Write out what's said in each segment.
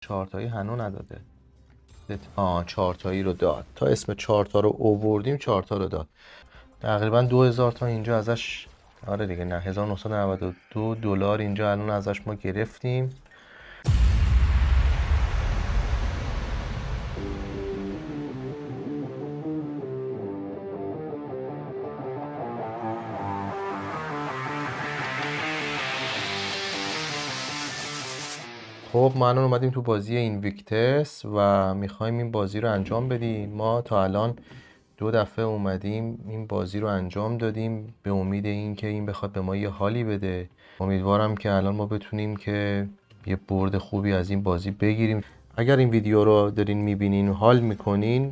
4 تایی هنو نداده. 4 تایی رو داد. تا اسم 4 تا رو آوردیم 4 تا رو داد. تقریبا 2000 تا اینجا ازش، آره دیگه، نه 1992 دلار اینجا الان ازش ما گرفتیم. خب ما الان اومدیم تو بازی اینویکتس و میخوایم این بازی رو انجام بدیم. ما تا الان 2 دفعه اومدیم این بازی رو انجام دادیم به امید این که این بخواد به ما یه حالی بده. امیدوارم که الان ما بتونیم که یه برد خوبی از این بازی بگیریم. اگر این ویدیو رو دارین میبینین و حال میکنین،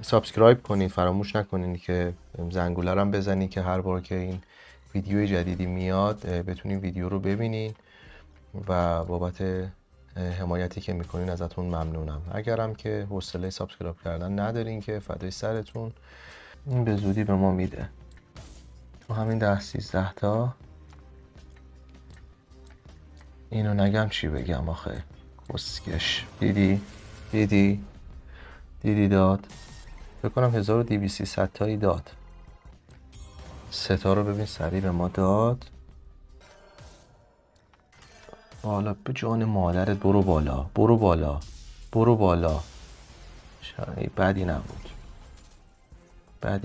سابسکرایب کنین، فراموش نکنین که زنگوله رو هم بزنین که هر بار که این ویدیو جدیدی میاد بتونین ویدیو رو ببینین و بابت حمایتی که میکنین ازتون ممنونم. اگرم که حوصله سابسکرایب کردن ندارین که فدای سرتون، این به زودی به ما میده. تو همین 10-13 تا اینو نگم چی بگم آخه، کسکش. دیدی داد. فکر کنم 1200 تایی داد. 3 تا رو ببین سریع به ما داد. بالا به جان مادرت، برو بالا. بدی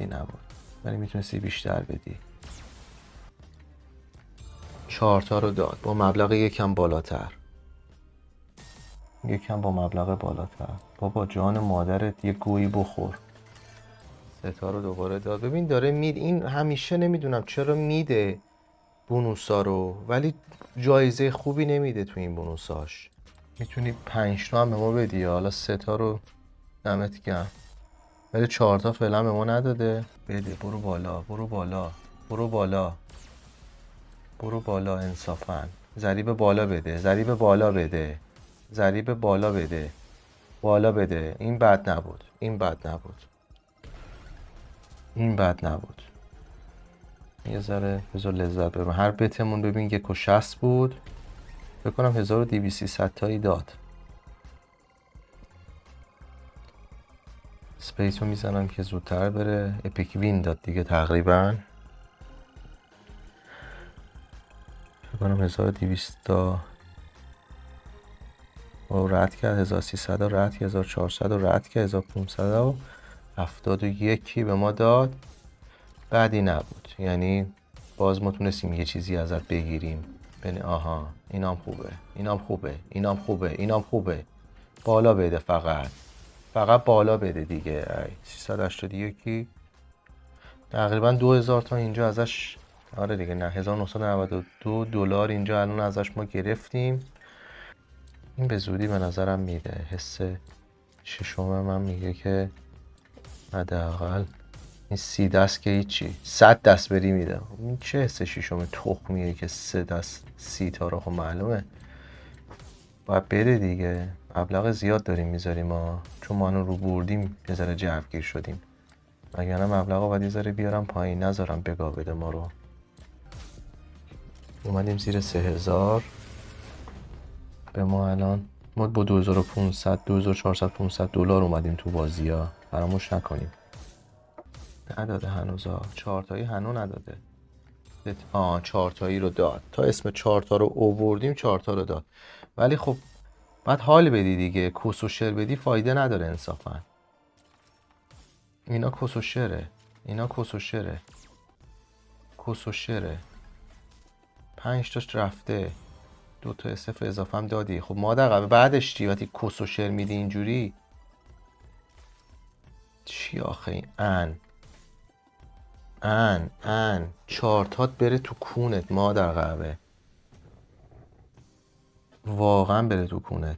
نبود ولی میتونستی بیشتر بدی. 4 تا رو داد با مبلغ یکم بالاتر. بابا جان مادرت یه گویی بخور. 3 تا رو دوباره داد. ببین داره مید. این همیشه نمیدونم چرا میده بونوسا رو، ولی جایزه خوبی نمیده تو این بونوساش. میتونی 5 تا هم به ما بدی، حالا 3 تا رو دمت گرم، ولی 4 تا فعلا به ما نداده. بده. برو بالا انصافا. ضریب بالا بده. این بد نبود. یه ذره بذار لذت ببرم. هر بتمون ببین 1.60 بود. فکر کنم 1200 تایی داد. سپیس رو میزنم که زودتر بره. اپیک وین داد دیگه تقریبا. فکر کنم 1200 تا رد کرد. 1300 رو رد کرد. 1400 رو رد کرد. 1571 به ما داد. بدی نبود، یعنی باز ما تونستیم یه چیزی ازت بگیریم. ببین آها اینام خوبه. بالا بده، فقط بالا بده دیگه. 381 تقریبا 2000 تا اینجا ازش، آره دیگه، نه 1992 دلار اینجا الان ازش ما گرفتیم. این به زودی به نظرم میده. حس ششم من میگه که حداقل این 30 دست که هیچی، 100 دست بری میده. این چه حس ششم تخمیه که 3 دست 30 تا رو؟ خب معلومه باید بده دیگه. مبلغ زیاد داریم میذاریم ما، چون ما رو بردیم یه ذره جوگیر شدیم، وگرنه مبلغ رو باید یه ذره بیارم پایین، نذارم بگاه بده ما رو. اومدیم زیر 3000. به ما الان ما با 2500 2400 500 دلار اومدیم تو بازی ها، فراموش نکنیم. نداده هنوزا. 4 تایی هنو نداده. 4 تایی رو داد. تا اسم 4 تا رو آوردیم 4 تا رو داد. ولی خب بعد حال بدی دیگه. کس و شر بدی فایده نداره انصافا. اینا کس و شره. 5 تاش رفته. 2 تا SF اضافه هم دادی. خب مادر قبل بعدش چی؟ وقتی کس و شر میدی اینجوری چی آخه؟ این ان 4 تات بره تو کونت مادر قهوه، واقعا بره تو کونت.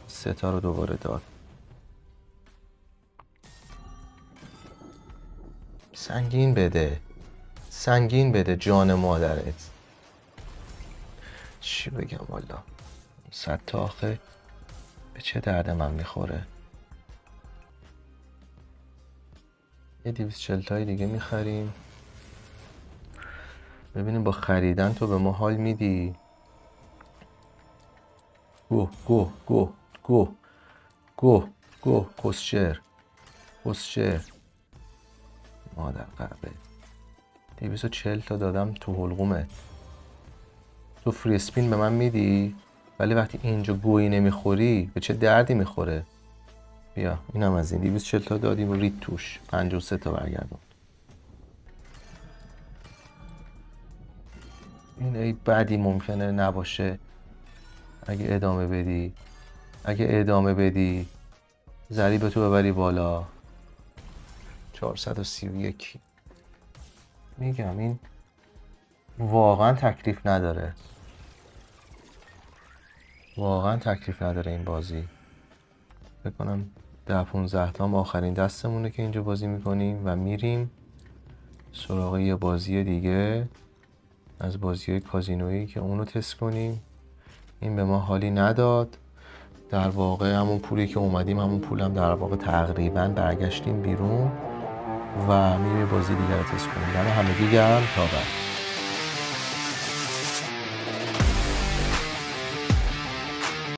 3 تا رو دوباره داد. سنگین بده جان مادرت. چی بگم والا. 100 تا آخه به چه درد من میخوره؟ یه 240 تایی دیگه میخریم. ببینیم با خریدن تو به ما حال میدی. گو گو گو کسشر کسشر مادر قهبه 240 تا دادم تو حلقومت. تو فری اسپین به من میدی ولی وقتی اینجا گویی نمیخوری به چه دردی میخوره؟ بیا اینم از این 240 تا دادیم و رید توش 53 تا برگردون. این ای بدی ممکنه نباشه اگه ادامه بدی ضریب تو ببری بالا. 431. میگم این واقعا تکلیف نداره، واقعا تکلیف نداره این بازی. فکر کنم 10-15 تا آخرین دستمونه که اینجا بازی میکنیم و میریم سراغ یه بازی دیگه از بازی کازینویی که اونو تست کنیم. این به ما حالی نداد، در واقع همون پولی که اومدیم همون پولم در واقع تقریبا برگشتیم بیرون و میریم بازی دیگه رو تست کنیم. همه دیگه هم تا بعد.